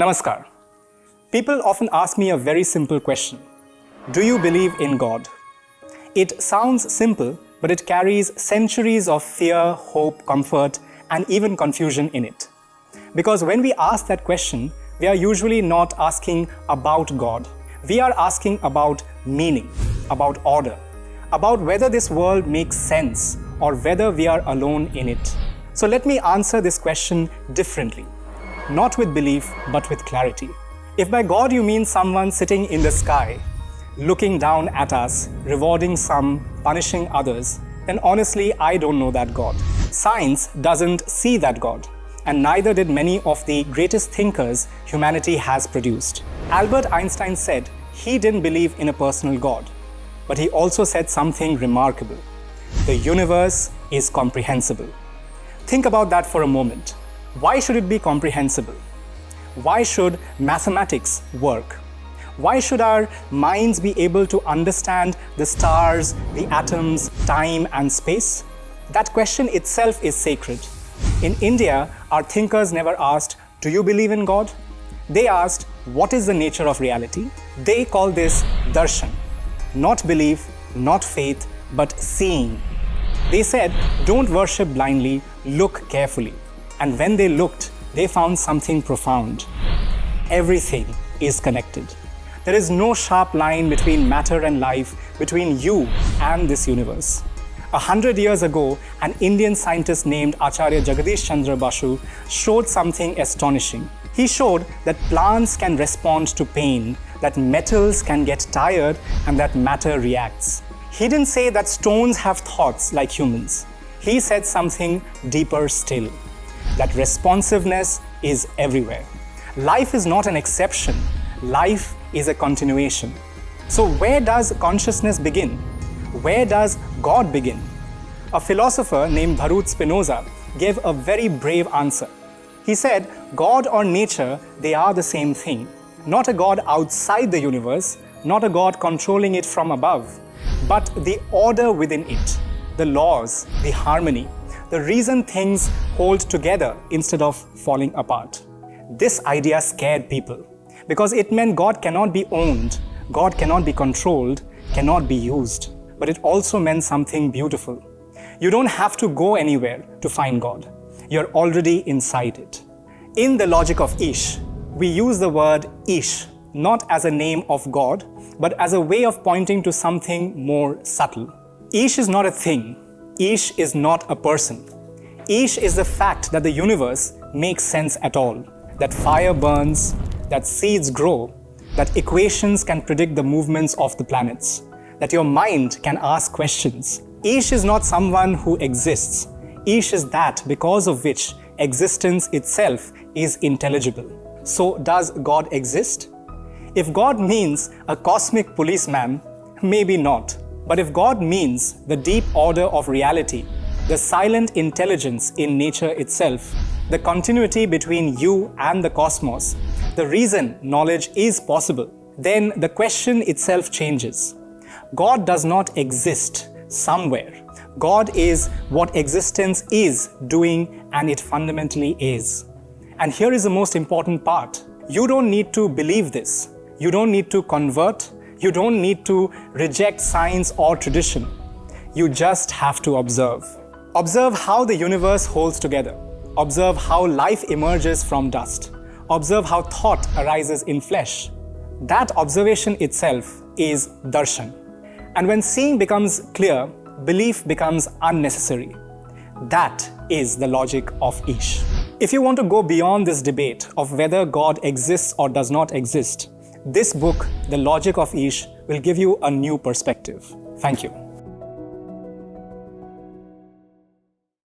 Namaskar. People often ask me a very simple question. Do you believe in God? It sounds simple, but it carries centuries of fear, hope, comfort, and even confusion in it. Because when we ask that question, we are usually not asking about God. We are asking about meaning, about order, about whether this world makes sense or whether we are alone in it. So let me answer this question differently. Not with belief, but with clarity. If by God you mean someone sitting in the sky, looking down at us, rewarding some, punishing others, then honestly, I don't know that God. Science doesn't see that God, and neither did many of the greatest thinkers humanity has produced. Albert Einstein said he didn't believe in a personal God, but he also said something remarkable. The universe is comprehensible. Think about that for a moment. Why should it be comprehensible? Why should mathematics work? Why should our minds be able to understand the stars, the atoms, time and space? That question itself is sacred. In India, our thinkers never asked, "Do you believe in God?" They asked, "What is the nature of reality?" They call this darshan. Not belief, not faith, but seeing. They said, "Don't worship blindly, look carefully." And when they looked, they found something profound. Everything is connected. There is no sharp line between matter and life, between you and this universe. 100 years ago, an Indian scientist named Acharya Jagadish Chandra Basu showed something astonishing. He showed that plants can respond to pain, that metals can get tired, and that matter reacts. He didn't say that stones have thoughts like humans. He said something deeper still. That responsiveness is everywhere. Life is not an exception. Life is a continuation. So where does consciousness begin? Where does God begin? A philosopher named Baruch Spinoza gave a very brave answer. He said, God or nature, they are the same thing. Not a God outside the universe, not a God controlling it from above, but the order within it, the laws, the harmony, the reason things hold together instead of falling apart. This idea scared people because it meant God cannot be owned, God cannot be controlled, cannot be used. But it also meant something beautiful. You don't have to go anywhere to find God. You're already inside it. In the logic of Ish, we use the word Ish not as a name of God, but as a way of pointing to something more subtle. Ish is not a thing. Ish is not a person. Ish is the fact that the universe makes sense at all, that fire burns, that seeds grow, that equations can predict the movements of the planets, that your mind can ask questions. Ish is not someone who exists. Ish is that because of which existence itself is intelligible. So does God exist? If God means a cosmic policeman, maybe not. But if God means the deep order of reality, the silent intelligence in nature itself, the continuity between you and the cosmos, the reason knowledge is possible, then the question itself changes. God does not exist somewhere. God is what existence is doing, and it fundamentally is. And here is the most important part. You don't need to believe this. You don't need to convert. You don't need to reject science or tradition. You just have to observe. Observe how the universe holds together. Observe how life emerges from dust. Observe how thought arises in flesh. That observation itself is darshan. And when seeing becomes clear, belief becomes unnecessary. That is the logic of Ish. If you want to go beyond this debate of whether God exists or does not exist, this book, The Logic of Ish, will give you a new perspective. Thank you.